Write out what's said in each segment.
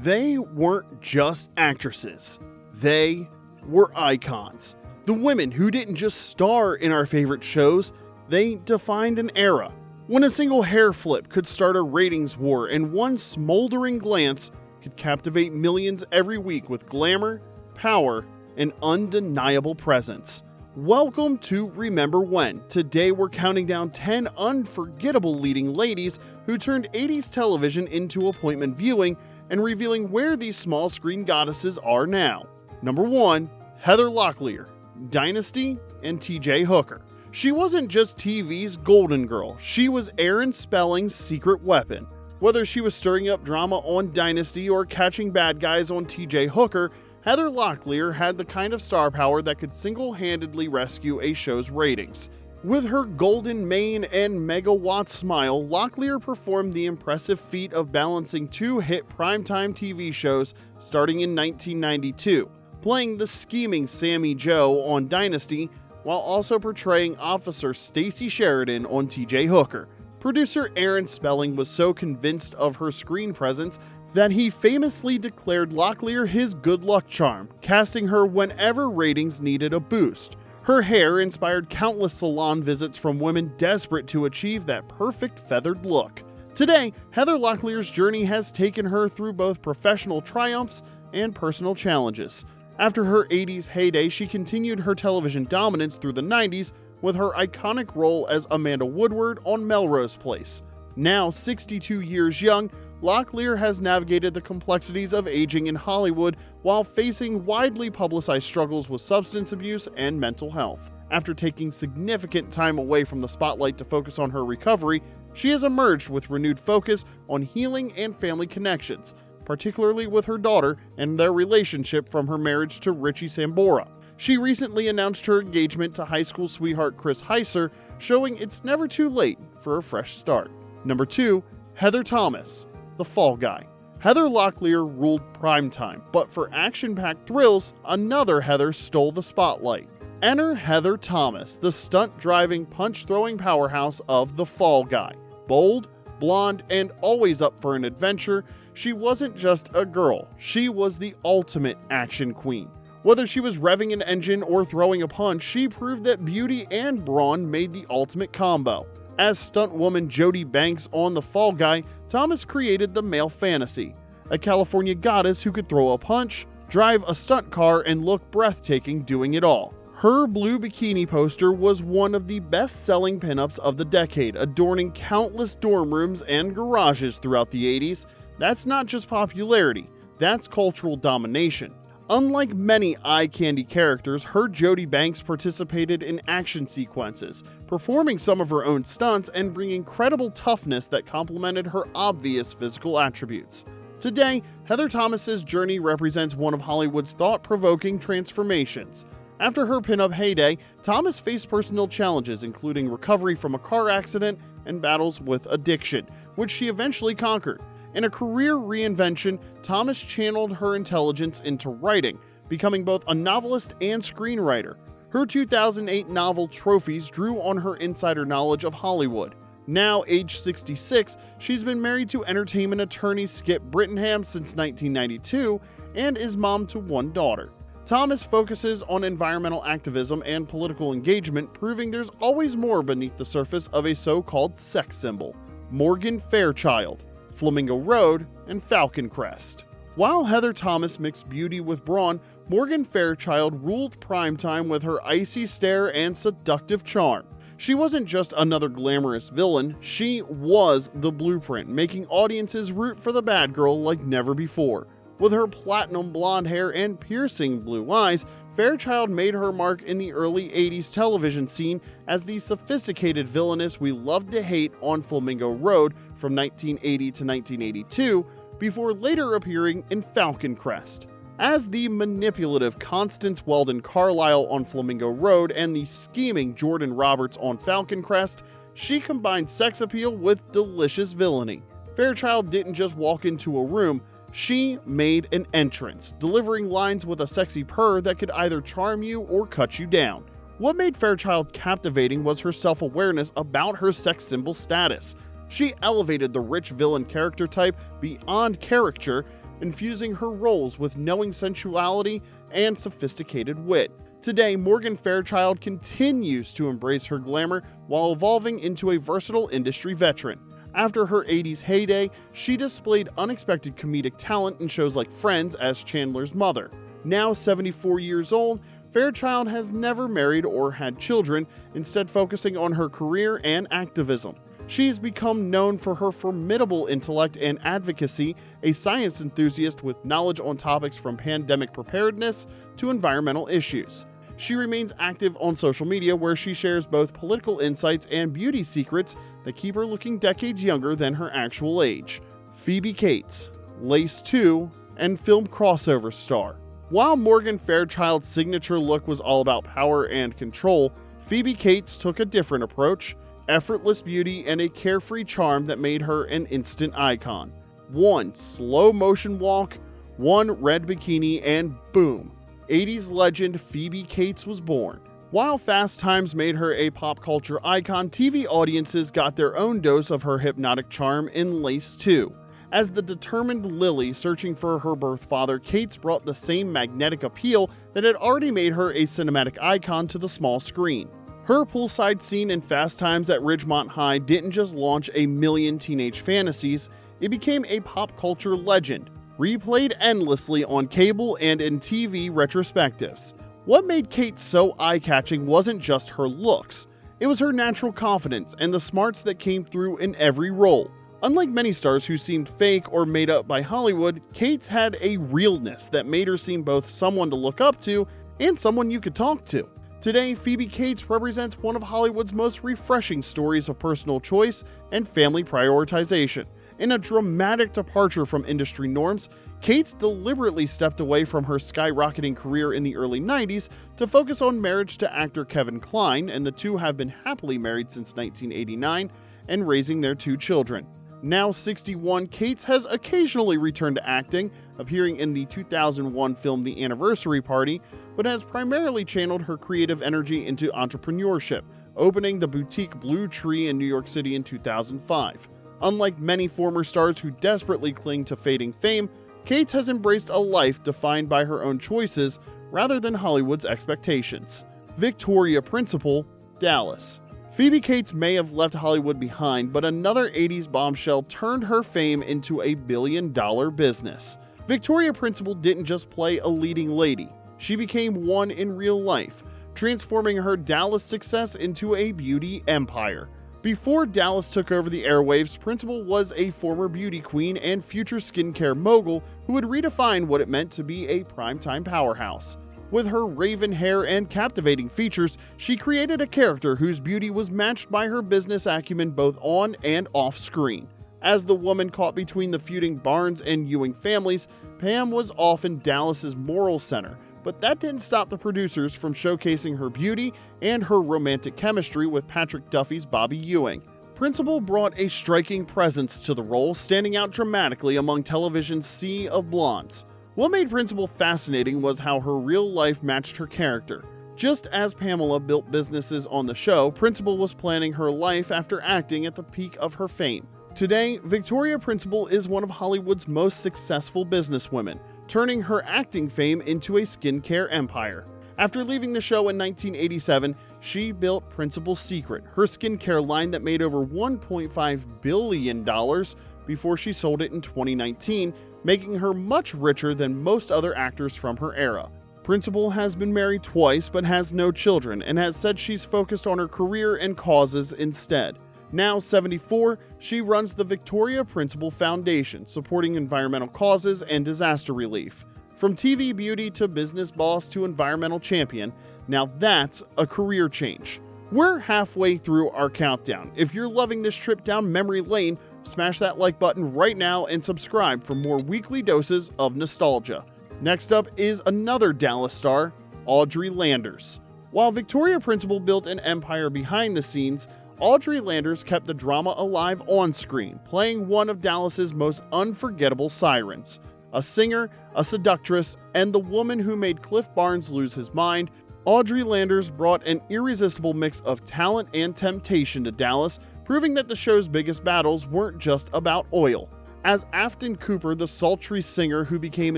They weren't just actresses. They were icons. The women who didn't just star in our favorite shows, they defined an era. When a single hair flip could start a ratings war and one smoldering glance could captivate millions every week with glamour, power, and undeniable presence. Welcome to Remember When. Today we're counting down 10 unforgettable leading ladies who turned 80s television into appointment viewing and revealing where these small screen goddesses are now. Number 1, Heather Locklear, Dynasty, and TJ Hooker. She wasn't just TV's golden girl, she was Aaron Spelling's secret weapon. Whether she was stirring up drama on Dynasty or catching bad guys on TJ Hooker, Heather Locklear had the kind of star power that could single-handedly rescue a show's ratings. With her golden mane and megawatt smile, Locklear performed the impressive feat of balancing 2 hit primetime TV shows starting in 1992, playing the scheming Sammy Jo on Dynasty, while also portraying Officer Stacy Sheridan on TJ Hooker. Producer Aaron Spelling was so convinced of her screen presence that he famously declared Locklear his good luck charm, casting her whenever ratings needed a boost. Her hair inspired countless salon visits from women desperate to achieve that perfect feathered look. Today, Heather Locklear's journey has taken her through both professional triumphs and personal challenges. After her 80s heyday, she continued her television dominance through the 90s with her iconic role as Amanda Woodward on Melrose Place. Now 62 years young, Locklear has navigated the complexities of aging in Hollywood while facing widely publicized struggles with substance abuse and mental health. After taking significant time away from the spotlight to focus on her recovery, she has emerged with renewed focus on healing and family connections, particularly with her daughter and their relationship from her marriage to Richie Sambora. She recently announced her engagement to high school sweetheart Chris Heiser, showing it's never too late for a fresh start. Number 2, Heather Thomas, The Fall Guy. Heather Locklear ruled primetime, but for action-packed thrills, another Heather stole the spotlight. Enter Heather Thomas, the stunt-driving, punch-throwing powerhouse of The Fall Guy. Bold, blonde, and always up for an adventure, she wasn't just a girl, she was the ultimate action queen. Whether she was revving an engine or throwing a punch, she proved that beauty and brawn made the ultimate combo. As stunt woman Jody Banks on The Fall Guy, Thomas created the male fantasy, a California goddess who could throw a punch, drive a stunt car, and look breathtaking doing it all. Her blue bikini poster was one of the best-selling pinups of the decade, adorning countless dorm rooms and garages throughout the 80s. That's not just popularity, that's cultural domination. Unlike many eye-candy characters, her Jody Banks participated in action sequences, performing some of her own stunts and bringing credible toughness that complemented her obvious physical attributes. Today, Heather Thomas's journey represents one of Hollywood's thought-provoking transformations. After her pinup heyday, Thomas faced personal challenges including recovery from a car accident and battles with addiction, which she eventually conquered. In a career reinvention, Thomas channeled her intelligence into writing, becoming both a novelist and screenwriter. Her 2008 novel Trophies drew on her insider knowledge of Hollywood. Now age 66, she's been married to entertainment attorney Skip Brittenham since 1992 and is mom to 1 daughter. Thomas focuses on environmental activism and political engagement, proving there's always more beneath the surface of a so-called sex symbol. Morgan Fairchild, Flamingo Road, and Falcon Crest. While Heather Thomas mixed beauty with brawn, Morgan Fairchild ruled primetime with her icy stare and seductive charm. She wasn't just another glamorous villain, she was the blueprint, making audiences root for the bad girl like never before. With her platinum blonde hair and piercing blue eyes, Fairchild made her mark in the early 80s television scene as the sophisticated villainess we loved to hate on Flamingo Road from 1980 to 1982, before later appearing in Falcon Crest. As the manipulative Constance Weldon Carlisle on Flamingo Road and the scheming Jordan Roberts on Falcon Crest, she combined sex appeal with delicious villainy. Fairchild didn't just walk into a room, she made an entrance, delivering lines with a sexy purr that could either charm you or cut you down. What made Fairchild captivating was her self-awareness about her sex symbol status. She elevated the rich villain character type beyond caricature, infusing her roles with knowing sensuality and sophisticated wit. Today, Morgan Fairchild continues to embrace her glamour while evolving into a versatile industry veteran. After her 80s heyday, she displayed unexpected comedic talent in shows like Friends as Chandler's mother. Now 74 years old, Fairchild has never married or had children, instead focusing on her career and activism. She's become known for her formidable intellect and advocacy, a science enthusiast with knowledge on topics from pandemic preparedness to environmental issues. She remains active on social media, where she shares both political insights and beauty secrets that keep her looking decades younger than her actual age. Phoebe Cates, Lace 2, and film crossover star. While Morgan Fairchild's signature look was all about power and control, Phoebe Cates took a different approach: effortless beauty and a carefree charm that made her an instant icon. One slow motion walk, one red bikini, and boom, 80s legend Phoebe Cates was born. While Fast Times made her a pop culture icon, TV audiences got their own dose of her hypnotic charm in Lace 2. As the determined Lily searching for her birth father, Cates brought the same magnetic appeal that had already made her a cinematic icon to the small screen. Her poolside scene in Fast Times at Ridgemont High didn't just launch a million teenage fantasies, it became a pop culture legend, replayed endlessly on cable and in TV retrospectives. What made Cates so eye-catching wasn't just her looks, it was her natural confidence and the smarts that came through in every role. Unlike many stars who seemed fake or made up by Hollywood, Cates had a realness that made her seem both someone to look up to and someone you could talk to. Today, Phoebe Cates represents one of Hollywood's most refreshing stories of personal choice and family prioritization. In a dramatic departure from industry norms, Cates deliberately stepped away from her skyrocketing career in the early 90s to focus on marriage to actor Kevin Kline, and the two have been happily married since 1989 and raising their 2 children. Now 61, Cates has occasionally returned to acting, appearing in the 2001 film The Anniversary Party, but has primarily channeled her creative energy into entrepreneurship, opening the boutique Blue Tree in New York City in 2005. Unlike many former stars who desperately cling to fading fame, Cates has embraced a life defined by her own choices rather than Hollywood's expectations. Victoria Principal, Dallas. Phoebe Cates may have left Hollywood behind, but another 80s bombshell turned her fame into a billion-dollar business. Victoria Principal didn't just play a leading lady, she became one in real life, transforming her Dallas success into a beauty empire. Before Dallas took over the airwaves, Principal was a former beauty queen and future skincare mogul who would redefine what it meant to be a primetime powerhouse. With her raven hair and captivating features, she created a character whose beauty was matched by her business acumen both on and off screen. As the woman caught between the feuding Barnes and Ewing families, Pam was often Dallas's moral center, but that didn't stop the producers from showcasing her beauty and her romantic chemistry with Patrick Duffy's Bobby Ewing. Principal brought a striking presence to the role, standing out dramatically among television's sea of blondes. What made Principal fascinating was how her real life matched her character. Just as Pamela built businesses on the show, Principal was planning her life after acting at the peak of her fame. Today, Victoria Principal is one of Hollywood's most successful businesswomen, turning her acting fame into a skincare empire. After leaving the show in 1987, she built Principal Secret, her skincare line that made over $1.5 billion before she sold it in 2019, making her much richer than most other actors from her era. Principal has been married twice but has no children and has said she's focused on her career and causes instead. Now 74, she runs the Victoria Principal Foundation, supporting environmental causes and disaster relief. From TV beauty to business boss to environmental champion, now that's a career change. We're halfway through our countdown. If you're loving this trip down memory lane, smash that like button right now and subscribe for more weekly doses of nostalgia. Next up is another Dallas star, Audrey Landers. While Victoria Principal built an empire behind the scenes, Audrey Landers kept the drama alive on screen, playing one of Dallas's most unforgettable sirens. A singer, a seductress, and the woman who made Cliff Barnes lose his mind, Audrey Landers brought an irresistible mix of talent and temptation to Dallas, proving that the show's biggest battles weren't just about oil. As Afton Cooper, the sultry singer who became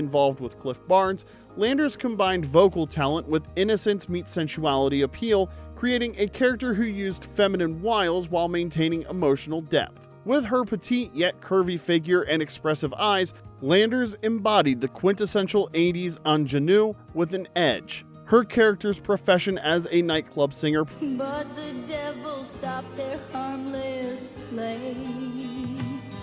involved with Cliff Barnes, Landers combined vocal talent with innocence meets sensuality appeal, creating a character who used feminine wiles while maintaining emotional depth. With her petite yet curvy figure and expressive eyes, Landers embodied the quintessential 80s ingenue with an edge. Her character's profession as a nightclub singer but the devil stopped their harmless play.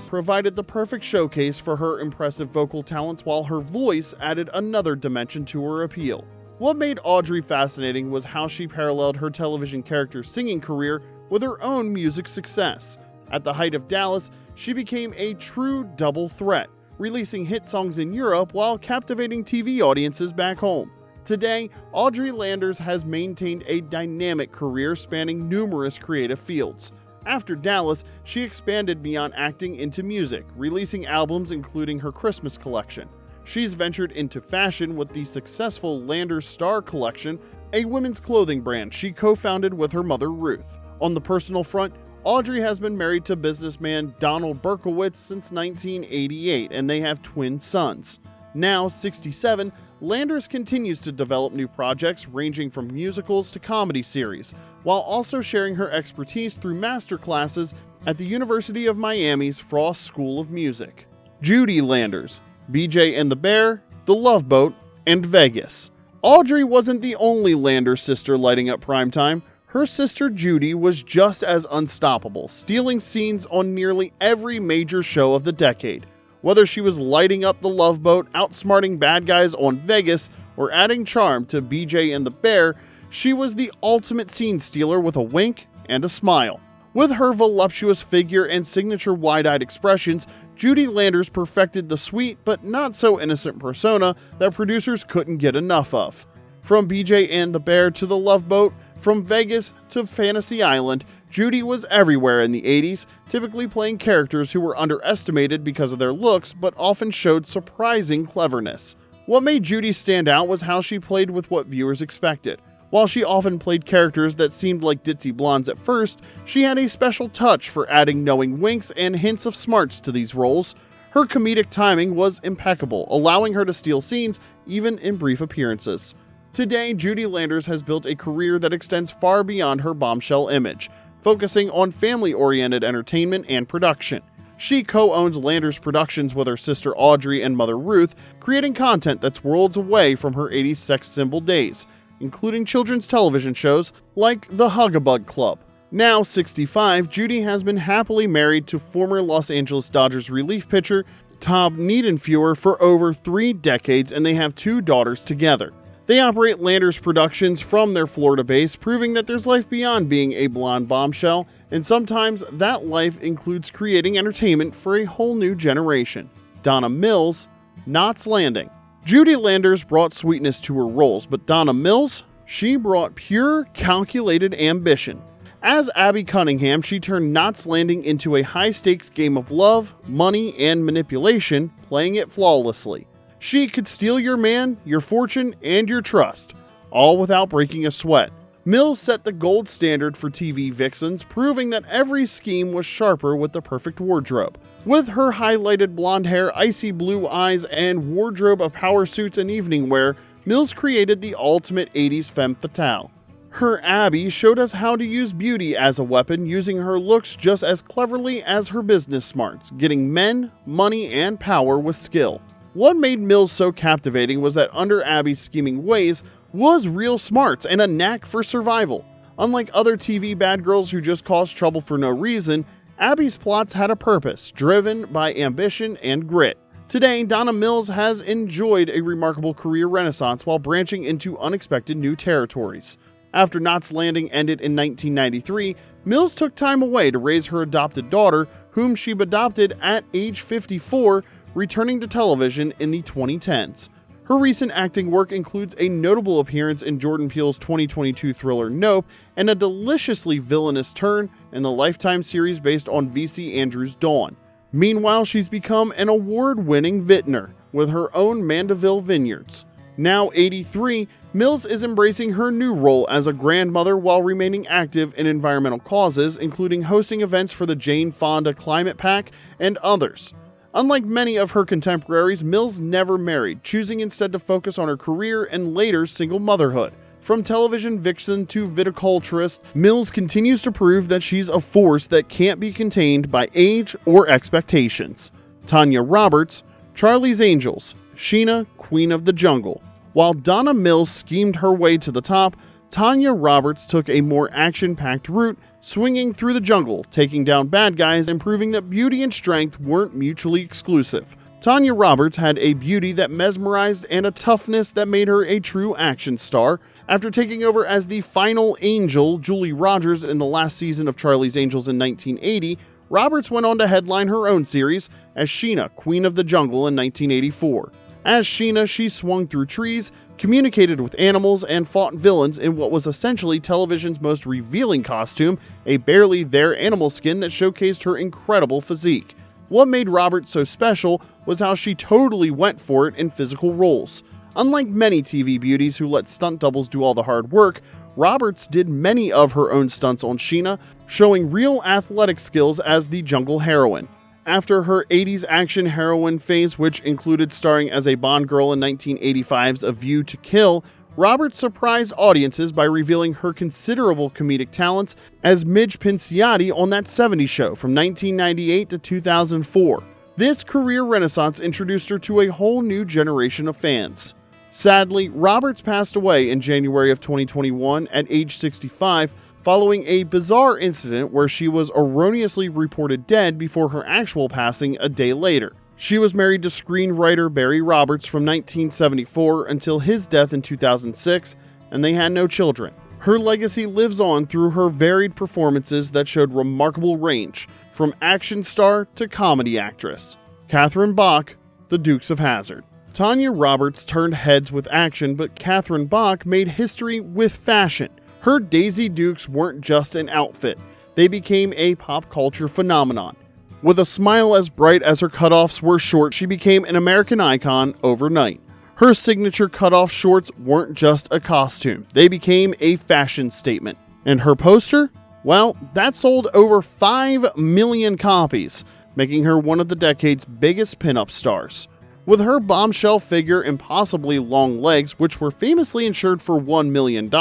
Provided the perfect showcase for her impressive vocal talents, while her voice added another dimension to her appeal. What made Audrey fascinating was how she paralleled her television character's singing career with her own music success. At the height of Dallas, she became a true double threat, releasing hit songs in Europe while captivating TV audiences back home. Today, Audrey Landers has maintained a dynamic career spanning numerous creative fields. After Dallas, she expanded beyond acting into music, releasing albums including her Christmas collection. She's ventured into fashion with the successful Landers Star Collection, a women's clothing brand she co-founded with her mother Ruth. On the personal front, Audrey has been married to businessman Donald Berkowitz since 1988, and they have twin sons. Now 67, Landers continues to develop new projects ranging from musicals to comedy series, while also sharing her expertise through master classes at the University of Miami's Frost School of Music. Judy Landers, BJ and the Bear, The Love Boat, and Vegas. Audrey wasn't the only Landers sister lighting up primetime. Her sister Judy was just as unstoppable, stealing scenes on nearly every major show of the decade. Whether she was lighting up The Love Boat, outsmarting bad guys on Vegas, or adding charm to BJ and the Bear, she was the ultimate scene stealer with a wink and a smile. With her voluptuous figure and signature wide-eyed expressions, Judy Landers perfected the sweet but not so innocent persona that producers couldn't get enough of. From BJ and the Bear to The Love Boat, from Vegas to Fantasy Island, Judy was everywhere in the 80s, typically playing characters who were underestimated because of their looks, but often showed surprising cleverness. What made Judy stand out was how she played with what viewers expected. While she often played characters that seemed like ditzy blondes at first, she had a special touch for adding knowing winks and hints of smarts to these roles. Her comedic timing was impeccable, allowing her to steal scenes even in brief appearances. Today, Judy Landers has built a career that extends far beyond her bombshell image, focusing on family-oriented entertainment and production. She co-owns Landers Productions with her sister Audrey and mother Ruth, creating content that's worlds away from her 80s sex symbol days, including children's television shows like The Hug-a-Bug Club. Now 65, Judy has been happily married to former Los Angeles Dodgers relief pitcher Tom Niedenfuer for over 3 decades, and they have 2 daughters together. They operate Landers Productions from their Florida base, proving that there's life beyond being a blonde bombshell, and sometimes that life includes creating entertainment for a whole new generation. Donna Mills, Knots Landing. Judy Landers brought sweetness to her roles, but Donna Mills, she brought pure, calculated ambition. As Abby Cunningham, she turned Knots Landing into a high-stakes game of love, money, and manipulation, playing it flawlessly. She could steal your man, your fortune, and your trust, all without breaking a sweat. Mills set the gold standard for TV vixens, proving that every scheme was sharper with the perfect wardrobe. With her highlighted blonde hair, icy blue eyes, and wardrobe of power suits and evening wear, Mills created the ultimate 80s femme fatale. Her Abby showed us how to use beauty as a weapon, using her looks just as cleverly as her business smarts, getting men, money, and power with skill. What made Mills so captivating was that under Abby's scheming ways was real smarts and a knack for survival. Unlike other TV bad girls who just cause trouble for no reason, Abby's plots had a purpose, driven by ambition and grit. Today, Donna Mills has enjoyed a remarkable career renaissance while branching into unexpected new territories. After Knots Landing ended in 1993, Mills took time away to raise her adopted daughter, whom she adopted at age 54, returning to television in the 2010s. Her recent acting work includes a notable appearance in Jordan Peele's 2022 thriller Nope, and a deliciously villainous turn in the Lifetime series based on V.C. Andrews' Dawn. Meanwhile, she's become an award-winning vintner with her own Mandeville Vineyards. Now 83, Mills is embracing her new role as a grandmother while remaining active in environmental causes, including hosting events for the Jane Fonda Climate Pack and others. Unlike many of her contemporaries, Mills never married, choosing instead to focus on her career and later single motherhood. From television vixen to viticulturist, Mills continues to prove that she's a force that can't be contained by age or expectations. Tanya Roberts, Charlie's Angels, Sheena, Queen of the Jungle. While Donna Mills schemed her way to the top, Tanya Roberts took a more action-packed route, swinging through the jungle, taking down bad guys and proving that beauty and strength weren't mutually exclusive. Tanya Roberts had a beauty that mesmerized and a toughness that made her a true action star. After taking over as the final angel, Julie Rogers, in the last season of Charlie's Angels in 1980, Roberts went on to headline her own series as Sheena, Queen of the Jungle in 1984. As Sheena, she swung through trees, communicated with animals, and fought villains in what was essentially television's most revealing costume, a barely there animal skin that showcased her incredible physique. What made Roberts so special was how she totally went for it in physical roles. Unlike many TV beauties who let stunt doubles do all the hard work, Roberts did many of her own stunts on Sheena, showing real athletic skills as the jungle heroine. After her 80s action heroine phase, which included starring as a Bond girl in 1985's A View to Kill, Roberts surprised audiences by revealing her considerable comedic talents as Midge Pinciati on That 70s Show from 1998 to 2004. This career renaissance introduced her to a whole new generation of fans. Sadly, Roberts passed away in January of 2021 at age 65, following a bizarre incident where she was erroneously reported dead before her actual passing a day later. She was married to screenwriter Barry Roberts from 1974 until his death in 2006, and they had no children. Her legacy lives on through her varied performances that showed remarkable range, from action star to comedy actress. Catherine Bach, The Dukes of Hazzard. Tanya Roberts turned heads with action, but Catherine Bach made history with fashion. Her Daisy Dukes weren't just an outfit, they became a pop culture phenomenon. With a smile as bright as her cutoffs were short, she became an American icon overnight. Her signature cutoff shorts weren't just a costume, they became a fashion statement. And her poster? Well, that sold over 5 million copies, making her one of the decade's biggest pinup stars. With her bombshell figure, impossibly long legs, which were famously insured for $1 million,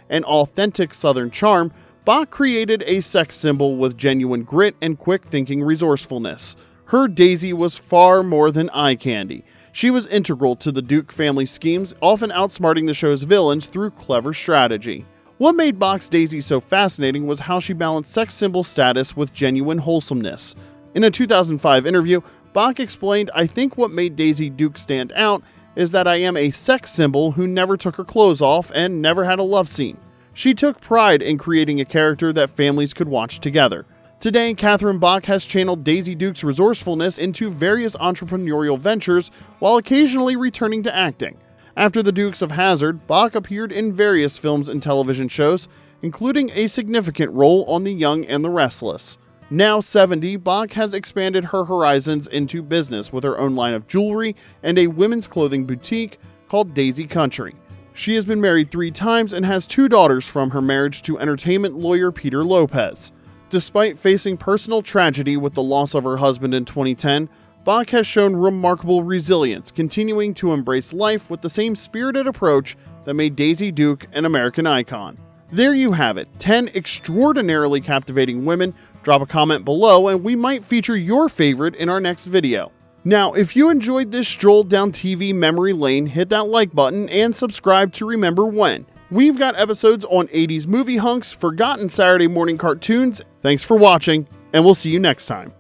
and authentic Southern charm, Bach created a sex symbol with genuine grit and quick-thinking resourcefulness. Her Daisy was far more than eye candy. She was integral to the Duke family schemes, often outsmarting the show's villains through clever strategy. What made Bach's Daisy so fascinating was how she balanced sex symbol status with genuine wholesomeness. In a 2005 interview, Bach explained, "I think what made Daisy Duke stand out is that I am a sex symbol who never took her clothes off and never had a love scene." She took pride in creating a character that families could watch together. Today, Catherine Bach has channeled Daisy Duke's resourcefulness into various entrepreneurial ventures while occasionally returning to acting. After The Dukes of Hazzard, Bach appeared in various films and television shows, including a significant role on The Young and the Restless. Now 70, Bach has expanded her horizons into business with her own line of jewelry and a women's clothing boutique called Daisy Country. She has been married 3 times and has 2 daughters from her marriage to entertainment lawyer Peter Lopez. Despite facing personal tragedy with the loss of her husband in 2010, Bach has shown remarkable resilience, continuing to embrace life with the same spirited approach that made Daisy Duke an American icon. There you have it, 10 extraordinarily captivating women. Drop a comment below and we might feature your favorite in our next video. Now, if you enjoyed this stroll down TV memory lane, hit that like button and subscribe to remember when. We've got episodes on 80s movie hunks, forgotten Saturday morning cartoons. Thanks for watching, and we'll see you next time.